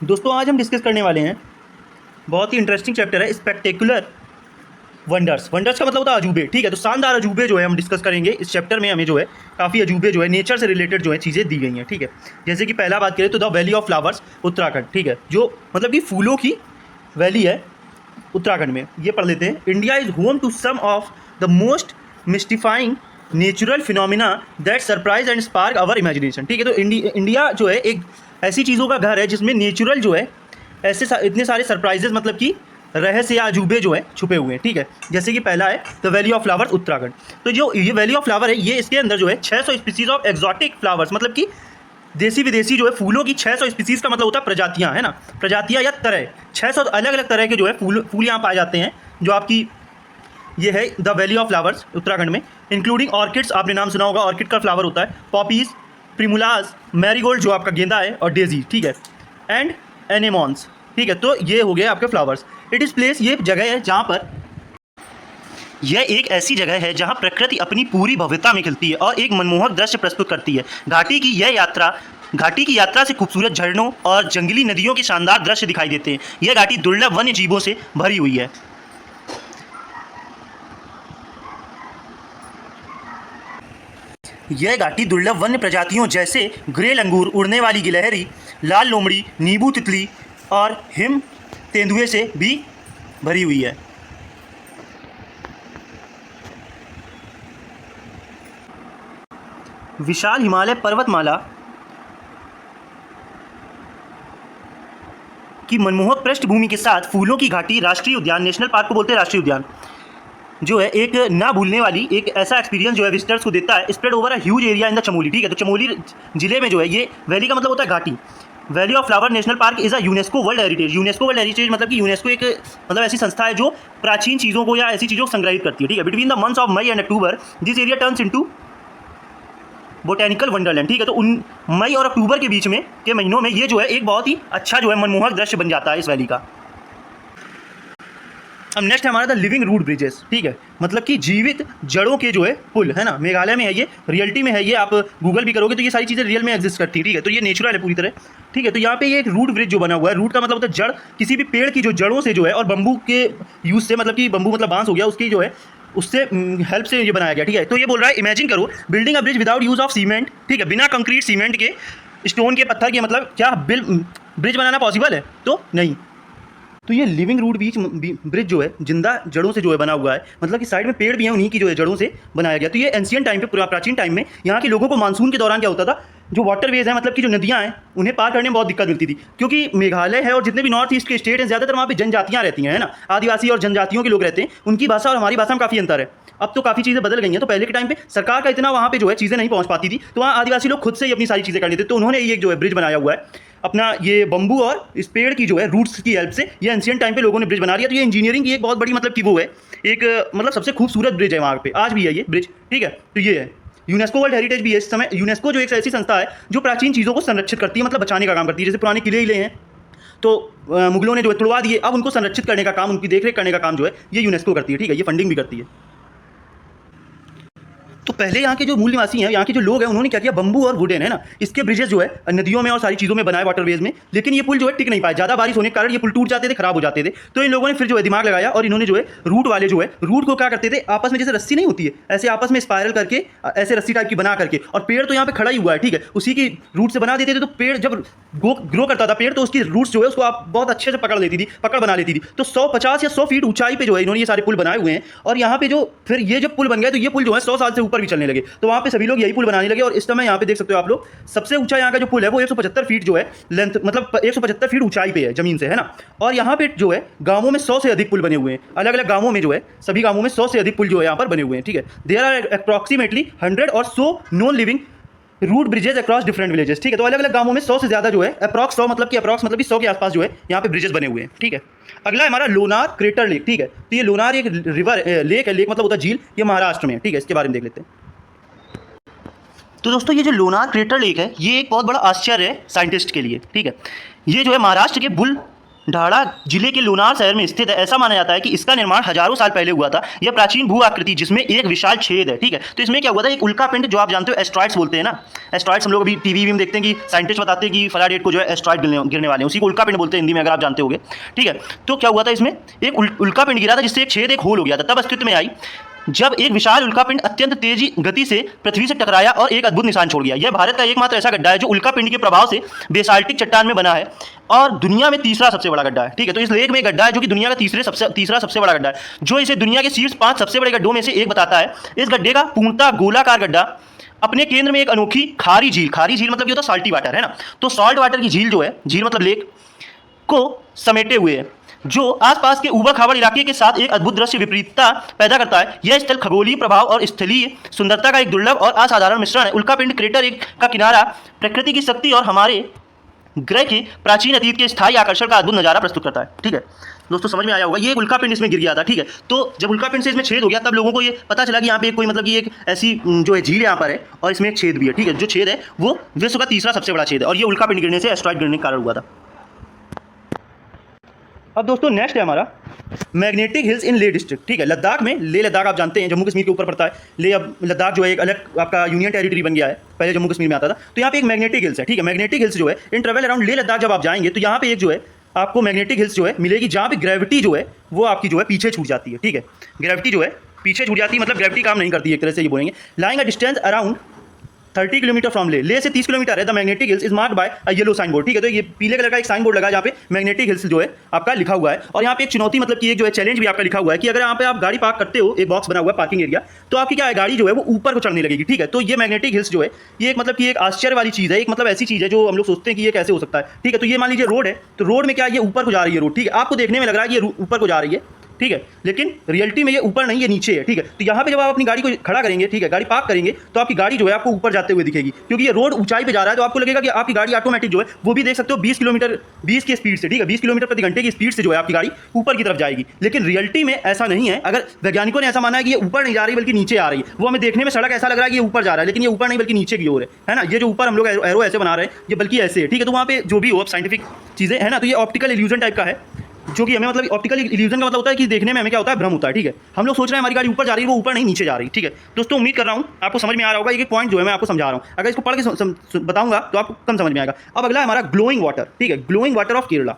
दोस्तों आज हम डिस्कस करने वाले हैं, बहुत ही इंटरेस्टिंग चैप्टर है स्पेक्टेकुलर वंडर्स। वंडर्स का मतलब होता है अजूबे। ठीक है, तो शानदार अजूबे जो है हम डिस्कस करेंगे इस चैप्टर में। हमें जो है काफ़ी अजूबे जो है नेचर से रिलेटेड जो है चीज़ें दी गई हैं। ठीक है, जैसे कि पहला बात करें तो the valley of flowers Uttarakhand. ठीक है, जो मतलब कि फूलों की वैली है उत्तराखंड में, ये पढ़ लेते हैं। India is home to some of the most mystifying natural phenomena that surprise and spark our imagination. ठीक है, तो इंडिया जो है एक ऐसी चीज़ों का घर है जिसमें नेचुरल जो है ऐसे इतने सारे सरप्राइजेस मतलब कि रहस्य या अजूबे जो है छुपे हुए हैं। ठीक है, जैसे कि पहला है the valley of flowers Uttarakhand. तो जो ये वैली ऑफ फ्लावर है, ये इसके अंदर जो है 600 स्पीसीज ऑफ एक्जॉटिक फ्लावर्स, मतलब कि देसी विदेशी जो है फूलों की 600 स्पीसीज का मतलब होता है प्रजातियां, है ना, प्रजातियां या तरह। 600 अलग अलग तरह के जो है फूल यहाँ पाए जाते हैं, जो आपकी ये है the valley of flowers Uttarakhand में। इंक्लूडिंग ऑर्किड्स, आपने नाम सुना होगा, ऑर्किड का फ्लावर होता है, पॉपीज, प्रिमुलाज, मैरीगोल्ड जो आपका गेंदा है, और डेजी। ठीक है, एंड एनेमॉन्स। ठीक है, तो ये हो गए आपके फ्लावर्स। इट इज़ प्लेस, ये जगह है जहाँ पर, यह एक ऐसी जगह है जहाँ प्रकृति अपनी पूरी भव्यता में खिलती है और एक मनमोहक दृश्य प्रस्तुत करती है। घाटी की यात्रा से खूबसूरत झरनों और जंगली नदियों के शानदार दृश्य दिखाई देते हैं। यह घाटी दुर्लभ वन्य जीवों से भरी हुई है। यह घाटी दुर्लभ वन्य प्रजातियों जैसे ग्रे लंगूर, उड़ने वाली गिलहरी, लाल लोमड़ी, नींबू तितली और हिम तेंदुए से भी भरी हुई है। विशाल हिमालय पर्वतमाला की मनमोहक पृष्ठभूमि के साथ फूलों की घाटी राष्ट्रीय उद्यान, नेशनल पार्क को बोलते हैं राष्ट्रीय उद्यान, जो है एक ना भूलने वाली एक ऐसा एक्सपीरियंस जो है विजिटर्स को देता है। Spread over a huge area in the Chamoli. ठीक है, तो चमोली जिले में जो है ये वैली का मतलब होता है घाटी। Valley of flower national park is a UNESCO world heritage. UNESCO world heritage मतलब कि यूनेस्को एक मतलब ऐसी संस्था है जो प्राचीन चीज़ों को या ऐसी चीज़ों को संग्रहित करती है। ठीक है, between the months of May and October this area turns into botanical wonderland. ठीक है, तो उन मई और अक्टूबर के बीच में के महीनों में ये जो है एक बहुत ही अच्छा जो है मनमोहक दृश्य बन जाता है इस वैली का। अब नेक्स्ट है हमारा द लिविंग रूट ब्रिजेस। ठीक है, मतलब कि जीवित जड़ों के जो है पुल, है ना, मेघालय में है ये, रियलिटी में है ये। आप गूगल भी करोगे तो ये सारी चीज़ें रियल में एग्जिस्ट करती है। ठीक है, तो ये नेचुरल है पूरी तरह। ठीक है, तो यहाँ पे ये एक रूट ब्रिज जो बना हुआ है, रूट का मतलब होता है जड़, किसी भी पेड़ की जो जड़ों से जो है, और बम्बू के यूज़ से, मतलब कि बम्बू मतलब बांस हो गया, उसकी जो है उससे हेल्प से ये बनाया गया। ठीक है, तो ये बोल रहा है इमेजिन करो building a bridge without use of cement. ठीक है, बिना कंक्रीट सीमेंट के, स्टोन के, पत्थर के, मतलब क्या ब्रिज बनाना पॉसिबल है? तो नहीं। तो ये लिविंग रूट ब्रिज जो है जिंदा जड़ों से जो है बना हुआ है, मतलब कि साइड में पेड़ भी हैं, उन्हीं की जो है जड़ों से बनाया गया। तो ये एंशियंट टाइम पे, प्राचीन टाइम में यहाँ के लोगों को मानसून के दौरान क्या होता था, जो वाटरवेज हैं, मतलब कि जो नदियाँ हैं, उन्हें पार करने में बहुत दिक्कत मिलती थी, क्योंकि मेघालय है और जितने भी नॉर्थ ईस्ट के स्टेट हैं, ज़्यादातर वहाँ पे जनजातियाँ रहती हैं, है ना, आदिवासी और जनजातियों के लोग रहते हैं। उनकी भाषा और हमारी भाषा में काफ़ी अंतर है। अब तो काफ़ी चीज़ें बदल गई हैं। तो पहले के टाइम पे सरकार का इतना वहाँ पे जो है चीज़ें नहीं पहुँच पाती थी, तो वहाँ आदिवासी लोग खुद से ही अपनी सारी चीज़ें कर लेते। तो उन्होंने ये जो है ब्रिज बनाया हुआ है अपना, ये बम्बू और इस पेड़ की जो है रूट्स की हेल्प से ये एंशियंट टाइम पे लोगों ने ब्रिज बना दिया। तो ये इंजीनियरिंग की एक बहुत बड़ी मतलब कि वो है, एक मतलब सबसे खूबसूरत ब्रिज है वहाँ पे, आज भी है ये ब्रिज। ठीक है, तो ये है यूनेस्को वर्ल्ड हेरिटेज भी है इस समय। यूनेस्को जो एक ऐसी संस्था है जो प्राचीन चीज़ों को संरक्षित करती है, मतलब बचाने का काम करती है। जैसे पुराने किले हैं तो मुगलों ने जो है तुड़वा दिए, अब उनको संरक्षित करने का काम, उनकी देखरेख करने का काम जो है ये यूनेस्को करती है। ठीक है, ये फंडिंग भी करती है। तो पहले यहाँ के जो मूल निवासी हैं, यहाँ के जो लोग हैं, उन्होंने क्या किया, बम्बू और वुडन, है ना, इसके ब्रिजेस जो है नदियों में और सारी चीज़ों में बनाए, वाटरवेज में। लेकिन ये पुल जो है टिक नहीं पाए, ज़्यादा बारिश होने के कारण ये पुल टूट जाते थे, खराब हो जाते थे। तो इन लोगों ने फिर जो है दिमाग लगाया और इन्होंने जो है रूट वाले जो है रूट को क्या करते थे, आपस में जैसे रस्सी नहीं होती है, ऐसे आपस में स्पायरल करके, ऐसे रस्सी टाइप की बना करके, और पेड़ तो यहाँ पे खड़ा ही हुआ है, ठीक है, उसी की रूट से बना देते थे। तो पेड़ जब ग्रो करता था पेड़, तो उसकी रूट्स जो है उसको आप बहुत अच्छे से पकड़ लेती थी, पकड़ बना लेती थी। तो 150 या 100 फीट ऊंचाई पे जो है इन्होंने ये सारे पुल बनाए हुए हैं। और यहाँ पे जो फिर ये जब पुल बन गया, तो ये पुल जो है 100 साल से ऊपर भी चलने लगे। तो वहाँ पे सभी लोग यही पुल बनाने लगे। और इस समय यहाँ पे देख सकते हो आप लोग, सबसे ऊंचा यहाँ का जो पुल है वो 175 फीट जो है लेंथ, मतलब 175 फीट ऊंचाई पे है जमीन से, है ना। और यहाँ पे जो है गांवों में 100 से अधिक पुल बने हुए हैं, अलग अलग गांवों में जो है, सभी गांवों में 100 से अधिक पुल जो है यहाँ पर बने हुए हैं। ठीक है, देयर आर अप्रॉक्सीमेटली 100 और 100 non living root bridges across different villages. ठीक है, तो अलग अलग गांवों में 100 से ज़्यादा जो है, अप्रॉक्स 100 मतलब कि 100 के आसपास जो है यहाँ पे ब्रिजेस बने हुए हैं। ठीक है, अगला है हमारा लोनार क्रेटर लेक। ठीक है, तो ये लोनार एक रिवर लेक है, लेक मतलब होता है झील, ये महाराष्ट्र में है। ठीक है, इसके बारे में देख लेते हैं। तो दोस्तों ये जो लोनार क्रेटर लेक है, ये एक बहुत बड़ा आश्चर्य है साइंटिस्ट के लिए। ठीक है, ये जो है महाराष्ट्र के ढाड़ा जिले के लोनार शहर में स्थित है। ऐसा माना जाता है कि इसका निर्माण हजारों साल पहले हुआ था। यह प्राचीन भू आकृति जिसमें एक विशाल छेद है, ठीक है। तो इसमें क्या हुआ था, एक उल्का पिंड, जो आप जानते हो एस्ट्रॉइड्स बोलते हैं ना, एस्ट्रॉइड्स हम लोग अभी टीवी में देखते हैं कि साइंटिस्ट बताते हैं कि फला डेट को जो है एस्ट्रॉइड गिरने वाले हैं, उसी को उल्का पिंड बोलते हैं हिंदी में, अगर आप जानते होंगे, ठीक है। तो क्या हुआ था, इसमें एक उल्का पिंड गिरा था जिससे एक छेद, एक होल हो गया था, तब अस्तित्व में आई जब एक विशाल उल्कापिंड अत्यंत तेजी गति से पृथ्वी से टकराया और एक अद्भुत निशान छोड़ गया। यह भारत का एकमात्र ऐसा गड्ढा है जो उल्कापिंड के प्रभाव से बेसाल्टिक चट्टान में बना है और दुनिया में तीसरा सबसे बड़ा गड्ढा है, ठीक है। तो इस लेक में गड्ढा है जो कि दुनिया का तीसरा सबसे बड़ा गड्ढा है, जो इसे दुनिया के शीर्ष 5 सबसे बड़े गड्ढों में से एक बताता है। इस गड्ढे का पूर्णतः गोलाकार गड्ढा अपने केंद्र में एक अनोखी खारी झील मतलब ये होता है साल्टी वाटर, है ना, तो सॉल्ट वाटर की झील जो है, झील मतलब लेक को समेटे हुए है, जो आसपास के ऊबड़ खाबड़ इलाके के साथ एक अद्भुत दृश्य विपरीतता पैदा करता है। यह स्थल खगोलीय प्रभाव और स्थलीय सुंदरता का एक दुर्लभ और असाधारण मिश्रण है। उल्कापिंड क्रेटर एक का किनारा प्रकृति की शक्ति और हमारे ग्रह के प्राचीन अतीत के स्थायी आकर्षण का अद्भुत नजारा प्रस्तुत करता है, ठीक है। दोस्तों समझ में आया होगा, ये एक उल्कापिंड इसमें गिर गया था, ठीक है। तो जब उल्कापिंड से इसमें छेद हो गया तब लोगों को ये पता चला कि यहाँ पे कोई मतलब कि एक ऐसी जो है झील यहाँ पर है और इसमें एक छेद भी है, ठीक है। जो छेद है वो विश्व का तीसरा सबसे बड़ा छेद है और ये उल्कापिंड गिरने से, एस्ट्रॉइड गिरने के कारण हुआ था। अब दोस्तों नेक्स्ट है हमारा मैग्नेटिक हिल्स इन ले डिस्ट्रिक्ट, ठीक है। लद्दाख में, ले लद्दाख आप जानते हैं जम्मू कश्मीर के ऊपर पड़ता है। ले अब लद्दाख जो है एक अलग आपका यूनियन टेरिटरी बन गया है, पहले जम्मू कश्मीर में आता था। तो यहाँ पे एक मैग्नेटिक हिल्स है, ठीक है। मैग्नेटिक हिल्स जो है इन ट्रेवल अराउंड ले लद्दाख जब आप जाएंगे तो यहाँ पे एक जो है आपको मैग्नेटिक हिल्स जो है मिलेगी, जहाँ पे ग्रेविटी जो है वो आपकी जो है पीछे छूट जाती है, ठीक है। ग्रेविटी जो है पीछे छूट जाती है, मतलब ग्रेविटी काम नहीं करती है एक तरह से, ये बोलेंगे। Lying a distance around 30 kilometre from Leh से 30 किलोमीटर है। The magnetic hills is marked by a yellow sign board, ठीक है। तो ये पीले कलर का एक साइन बोर्ड लगा है जहाँ पे मैग्नेटिक हिल्स जो है आपका लिखा हुआ है। और यहाँ पे एक चुनौती मतलब कि एक जो है चैलेंज भी आपका लिखा हुआ है कि अगर यहाँ पे आप गाड़ी पार्क करते हो, एक बॉक्स बना हुआ है पार्किंग एरिया, तो आपकी क्या है, गाड़ी जो है वो ऊपर को चढ़ने लगेगी, ठीक है। तो ये मैग्नेटिक हिल्स जो है ये एक मतलब कि एक आश्चर्य वाली चीज़ है, एक मतलब ऐसी चीज़ है जो हम लोग सोचते हैं कि ये कैसे हो सकता है, ठीक है। तो ये मान लीजिए रोड है, तो रोड में क्या ये ऊपर को जा रही है रोड, ठीक है। आपको देखने में लग रहा है कि ये ऊपर को जा रही है, ठीक है, लेकिन रियलिटी में ये ऊपर नहीं, ये नीचे है, ठीक है। तो यहाँ पे जब आप अपनी गाड़ी को खड़ा करेंगे, ठीक है, गाड़ी पार्क करेंगे, तो आपकी गाड़ी जो है आपको ऊपर जाते हुए दिखेगी, क्योंकि ये रोड ऊंचाई पे जा रहा है। तो आपको लगेगा कि आपकी गाड़ी ऑटोमेटिक जो है वो भी देख सकते हो 20 की स्पीड से, ठीक है, 20 किलोमीटर प्रति घंटे की स्पीड से जो है आपकी गाड़ी ऊपर की तरफ जाएगी। लेकिन रियलिटी में ऐसा नहीं है। अगर वैज्ञानिकों ने ऐसा माना है कि ये ऊपर नहीं जा रही बल्कि नीचे आ रही है, वो हमें देखने में सड़क ऐसा लग रहा है कि ये ऊपर जा रहा है, लेकिन ये ऊपर नहीं बल्कि नीचे की ओर है ना। ये जो ऊपर हम लोग एरो ऐसे बना रहे हैं ये बल्कि ऐसे है, ठीक है। तो वहाँ पे जो भी हो अब साइंटिफिक चीज़ें है ना, तो ये ऑप्टिकल इल्यूजन टाइप का है, जो कि हमें मतलब ऑप्टिकल इल्यूजन का मतलब होता है कि देखने में हमें क्या होता है, भ्रम होता है, ठीक है। हम लोग सोच रहे हैं हमारी गाड़ी ऊपर जा रही है, वो ऊपर नहीं नीचे जा रही, ठीक है। दोस्तों उम्मीद कर रहा हूँ आपको समझ में आ रहा होगा। एक पॉइंट जो है मैं आपको समझा रहा हूँ, अगर इसको पढ़ के बताऊंगा तो आपको कम समझ में आएगा। अब अगला है हमारा ग्लोइंग वाटर, ठीक है, ग्लोइंग वाटर ऑफ केरला।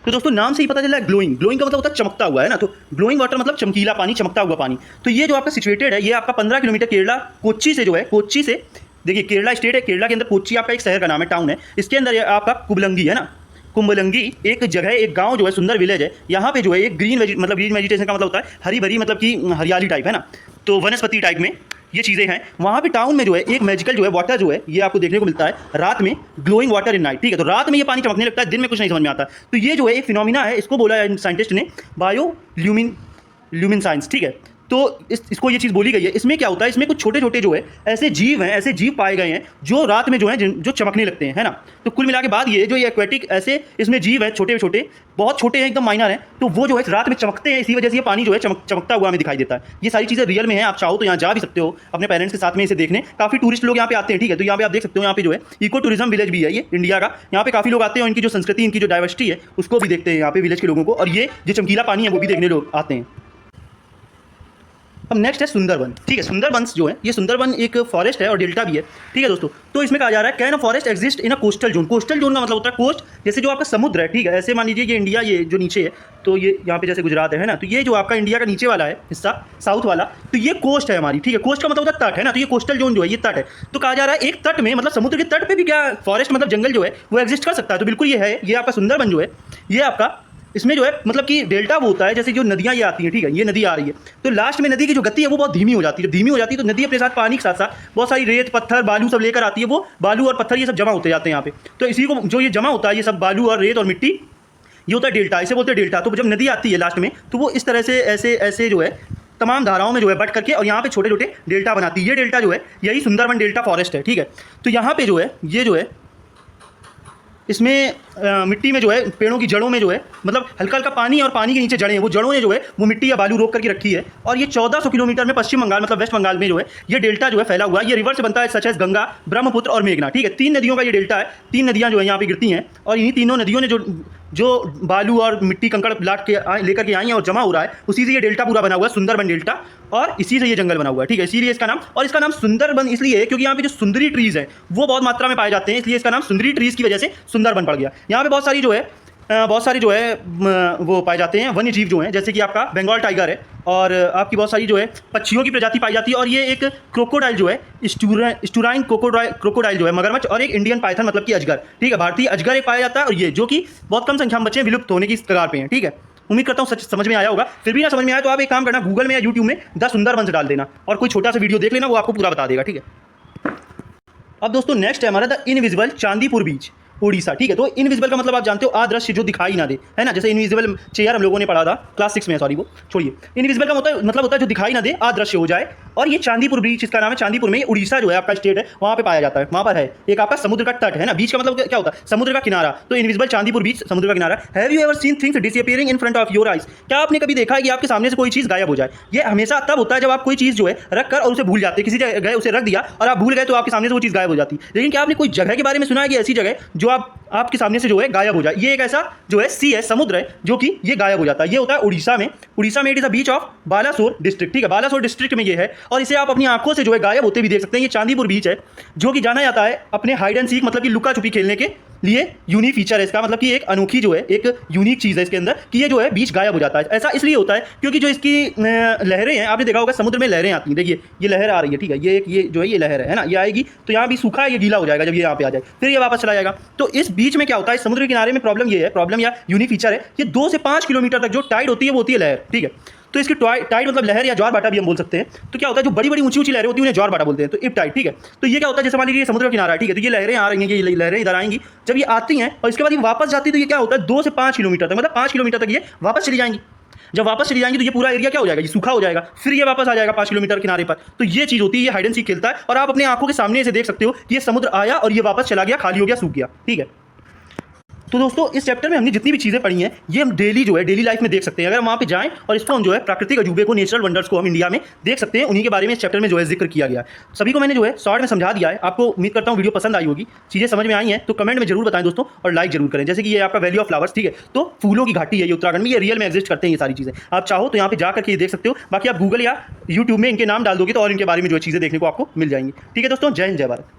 तो दोस्तों नाम से ही पता चला है ग्लोइंग का मतलब होता है चमकता हुआ, है ना। तो ग्लोइंग वाटर मतलब चमकीला पानी, चमकता हुआ पानी। तो ये जो आपका सिचुएटेड है, ये आपका 15 किलोमीटर केरला कोच्चि से जो है, कोच्चि से, देखिए केरला स्टेट है, केरला के अंदर कोच्चि आपका एक शहर का नाम है, टाउन है। इसके अंदर आपका कुंबलंगी है ना, कुंबलंगी एक जगह, एक गांव जो है, सुंदर विलेज है। यहाँ पे जो है एक ग्रीन वेजिटेशन का मतलब होता है हरी भरी, मतलब कि हरियाली टाइप, है ना, तो वनस्पति टाइप में ये चीज़ें हैं। वहाँ पे टाउन में जो है एक मैजिकल जो है वाटर जो है ये आपको देखने को मिलता है रात में, ग्लोइंग वाटर इन नाइट, ठीक है। तो रात में ये पानी चमकने लगता है, दिन में कुछ नहीं समझ में आता। तो ये जो है एक फिनोमिना है, इसको बोला है साइंटिस्ट ने बायो ल्यूमिनेसेंस, ठीक है। तो इसको ये चीज़ बोली गई है। इसमें क्या होता है, इसमें कुछ छोटे छोटे जो है ऐसे जीव हैं, ऐसे जीव पाए गए हैं जो रात में जो है जो चमकने लगते हैं, है ना। तो कुल मिला के बाद ये जो ये एक्वेटिक ऐसे इसमें जीव है, छोटे छोटे, बहुत छोटे हैं, एकदम माइनर हैं, तो वो जो है रात में चमकते हैं। इसी वजह से ये पानी जो है चमकता हुआ हमें दिखाई देता है। ये सारी चीज़ें रियल में है। आप चाहो तो यहाँ जा भी सकते हो अपने पेरेंट्स के साथ में इसे देखने। काफ़ी टूरिस्ट लोग यहाँ पे आते हैं, ठीक है। तो यहाँ पे आप देख सकते हो, यहाँ पे जो है इको टूरिज्म विलेज भी है ये इंडिया का। यहाँ पे काफ़ी लोग आते हैं और इनकी जो संस्कृति, इनकी जो डाइवर्सिटी है उसको भी देखते हैं यहाँ पे विलेज के लोगों को, और ये जो चमकीला पानी है वो भी देखने लोग आते हैं। अब नेक्स्ट है सुंदरबन, ठीक है। सुंदरबन जो है ये सुंदरबन एक फॉरेस्ट है और डेल्टा भी है, ठीक है दोस्तों। तो इसमें कहा जा रहा है can a forest exist in a coastal zone. Coastal zone का मतलब होता है कोस्ट, जैसे जो आपका समुद्र है, ठीक है। ऐसे मान लीजिए ये इंडिया, ये जो नीचे है, तो ये यहाँ पे जैसे गुजरात है ना, तो ये जो आपका इंडिया का नीचे वाला है हिस्सा, साउथ वाला, तो ये कोस्ट है हमारी, ठीक है। कोस्ट का मतलब होता है तट, है ना। तो ये कोस्टल जोन जो है ये तट है। तो कहा जा रहा है एक तट में, मतलब समुद्र के तट पे भी क्या फॉरेस्ट मतलब जंगल जो है वो एग्जिस्ट कर सकता है। तो बिल्कुल ये है, ये आपका सुंदरबन जो है ये आपका, इसमें जो है मतलब कि डेल्टा वो होता है, जैसे जो नदियाँ ये आती हैं, ठीक है, ये नदी आ रही है, तो लास्ट में नदी की जो गति है वो बहुत धीमी हो जाती है। जब धीमी हो जाती है तो नदी अपने साथ पानी के साथ साथ बहुत सारी रेत, पत्थर, बालू सब लेकर आती है। वो बालू और पत्थर ये सब जमा होते जाते हैं यहाँ पे। तो इसी को जो ये जमा होता है, ये सब बालू और रेत और मिट्टी, ये होता है डेल्टा, इसे बोलते हैं डेल्टा। तो जब नदी आती है लास्ट में, तो वो इस तरह से ऐसे ऐसे जो है तमाम धाराओं में जो है बट करके और यहाँ पे छोटे छोटे डेल्टा बनाती है। ये डेल्टा जो है यही सुंदरबन डेल्टा फॉरेस्ट है, ठीक है। तो यहाँ पे जो है ये जो है इसमें मिट्टी में जो है, पेड़ों की जड़ों में जो है, मतलब हल्का हल्का पानी और पानी के नीचे जड़ें हैं, वो जड़ों ने जो है वो मिट्टी या बालू रोक करके रखी है। और ये 1400 किलोमीटर में पश्चिम बंगाल मतलब वेस्ट बंगाल में जो है ये डेल्टा जो है फैला हुआ है। ये रिवर से बनता है, सच एज गंगा, ब्रह्मपुत्र और मेघना। ठीक है, 3 नदियों का ये डेल्टा है। 3 नदियाँ जो है यहाँ पे गिरती हैं और इन्हीं तीनों नदियों ने जो बालू और मिट्टी कंकड़ लाट के लेकर के आई हैं और जमा हो रहा है, उसी से ये डेल्टा पूरा बना हुआ है, सुंदरबन डेल्टा, और इसी से ये जंगल बना हुआ है। ठीक है, इसीलिए इसका नाम, और इसका नाम सुंदरबन इसलिए है क्योंकि यहाँ पे जो सुंदरी ट्रीज़ हैं वो बहुत मात्रा में पाए जाते हैं, इसलिए इसका नाम सुंदरी ट्रीज़ की वजह से सुंदरबन पड़ गया। यहाँ पे बहुत सारी जो है वो पाए जाते हैं वन्य जीव जो हैं, जैसे कि आपका बंगाल टाइगर है और आपकी बहुत सारी जो है पक्षियों की प्रजाति पाई जाती है। और ये एक क्रोकोडाइल जो है, स्टूराइन क्रोकोडाइल जो है मगरमच्छ, और एक इंडियन पाइथन मतलब कि अजगर। ठीक है, भारतीय अजगर एक पाया जाता है, और ये जो कि बहुत कम संख्या में बच्चे विलुप्त होने की कगार पे हैं। ठीक है, उम्मीद करता हूँ सच समझ में आया होगा। फिर भी ना समझ में आया तो आप एक काम करना, गूगल में या यूट्यूब में द सुंदरबन डाल देना और कोई छोटा सा वीडियो देख लेना, वो आपको पूरा बता देगा। ठीक है, अब दोस्तों नेक्स्ट है हमारा द इनविजिबल चांदीपुर बीच, उड़ीसा। ठीक है, तो इनविजिबल का मतलब आप जानते हो अदृश्य, जो दिखाई ना दे, है ना। जैसे इनविजिबल चेयर हम लोगों ने पढ़ा था क्लास 6 में, सॉरी वो छोड़िए। इनविजिबल का मतलब होता है जो दिखाई ना दे, अदृश्य हो जाए। और ये चांदीपुर बीच, इसका नाम है चांदीपुर में, उड़ीसा जो है आपका स्टेट है, वहाँ पे पाया जाता है। वहाँ पर है एक आपका समुद्र का तट, है ना। बीच का मतलब क्या होता है, समुद्र का किनारा। तो इनविजिबल चांदीपुर बीच, समुद्र का किनारा। Have you ever seen things disappearing in front of your eyes? क्या आपने कभी देखा है कि आपके सामने से कोई चीज़ गायब हो जाए? ये हमेशा तब होता है जब आप कोई चीज़ जो है रख कर और उसे भूल जाते हैं, किसी जगह उसे रख दिया और आप भूल गए तो आपके सामने से वो चीज़ गायब हो जाती है। लेकिन क्या आपने कोई जगह के बारे में सुना है कि ऐसी जगह जो आपके सामने से जो है गायब हो जाए? ये एक ऐसा जो है सी है, समुद्र है, जो कि ये गायब हो जाता है। ये होता है उड़ीसा में। उड़ीसा में it is a beach of Balasore district. ठीक है, बालासोर डिस्ट्रिक्ट में ये है, और इसे आप अपनी आंखों से जो है गायब होते भी देख सकते हैं। ये चांदीपुर बीच है, जो कि जाना जाता है अपने हाइड एंड सीक मतलब कि लुका छुपी खेलने के लिए। यूनिक फीचर है इसका, मतलब कि एक अनोखी जो है, एक यूनिक चीज़ है इसके अंदर कि ये जो है बीच गायब हो जाता है। ऐसा इसलिए होता है क्योंकि जो इसकी लहरें हैं, आपने देखा होगा समुद्र में लहरें आती हैं। देखिए ये लहर आ रही है, ठीक है, ये जो है ये लहर है ना, ये आएगी तो यहाँ भी सूखा है, ये गीला हो जाएगा जब ये यहाँ पे आ जाए, फिर ये वापस चला जाएगा। तो इस बीच में क्या होता है, समुद्र के किनारे में प्रॉब्लम ये है, प्रॉब्लम या यूनिक फीचर है, ये 2 से 5 किलोमीटर तक जो टाइड होती है वो होती है लहर। ठीक है, तो इसकी टाइड मतलब लहर या ज्वार भाटा भी हम बोल सकते हैं। तो क्या होता है, जो बड़ी बड़ी ऊंची ऊंची लहरें होती है उन्हें ज्वार भाटा बोलते हैं, तो इप टाइड। ठीक है, तो ये क्या होता है, जैसे मान लीजिए समुद्र का किनारा है, ठीक है, तो ये लहरें आ रही हैं, ये लहरें इधर आएंगी, जब ये आती हैं और इसके बाद ये वापस जाती है, तो ये क्या होता है 2 से 5 किलोमीटर तक, मतलब 5 किलोमीटर तक ये वापस चली जाएंगी। जब वापस चली जाएंगी तो ये पूरा एरिया क्या हो जाएगा, ये सूखा हो जाएगा, फिर ये वापस आ जाएगा 5 किलोमीटर किनारे पर। तो ये चीज़ होती है, ये हाइड एंड सीक खेलता है और आप अपने आंखों के सामने से देख सकते हो कि ये समुद्र आया और ये वापस चला गया, खाली हो गया, सूख गया। ठीक है, तो दोस्तों इस चैप्टर में हमने जितनी भी चीज़ें पढ़ी हैं ये हम डेली जो है डेली लाइफ में देख सकते हैं। अगर हम वहाँ पे जाएं और इसको हम जो है प्राकृतिक अजूबे को, नेचुरल वंडर्स को हम इंडिया में देख सकते हैं, उन्हीं के बारे में इस चैप्टर में जो है जिक्र किया गया है। सभी को मैंने जो है शॉर्ट में समझा दिया है। आपको उम्मीद करता हूँ वीडियो पसंद आई होगी, चीज़ें समझ में आई हैं तो कमेंट में जरूर बताएं दोस्तों, और लाइक जरूर करें। जैसे कि ये आपका वैली ऑफ फ्लावर्स, ठीक है, तो फूलों की घाटी है ये उत्तराखंड में, ये रियल में एग्जिस्ट करते हैं ये सारी चीज़ें। आप चाहो तो यहाँ पे जा करके ये देख सकते हो। बाकी आप गूगल या यूट्यूब में इनके नाम डाल दोगे तो और इनके बारे में जो चीज़ें देखने को आपको मिल जाएंगी। ठीक है दोस्तों, जय हिंद, जय भारत।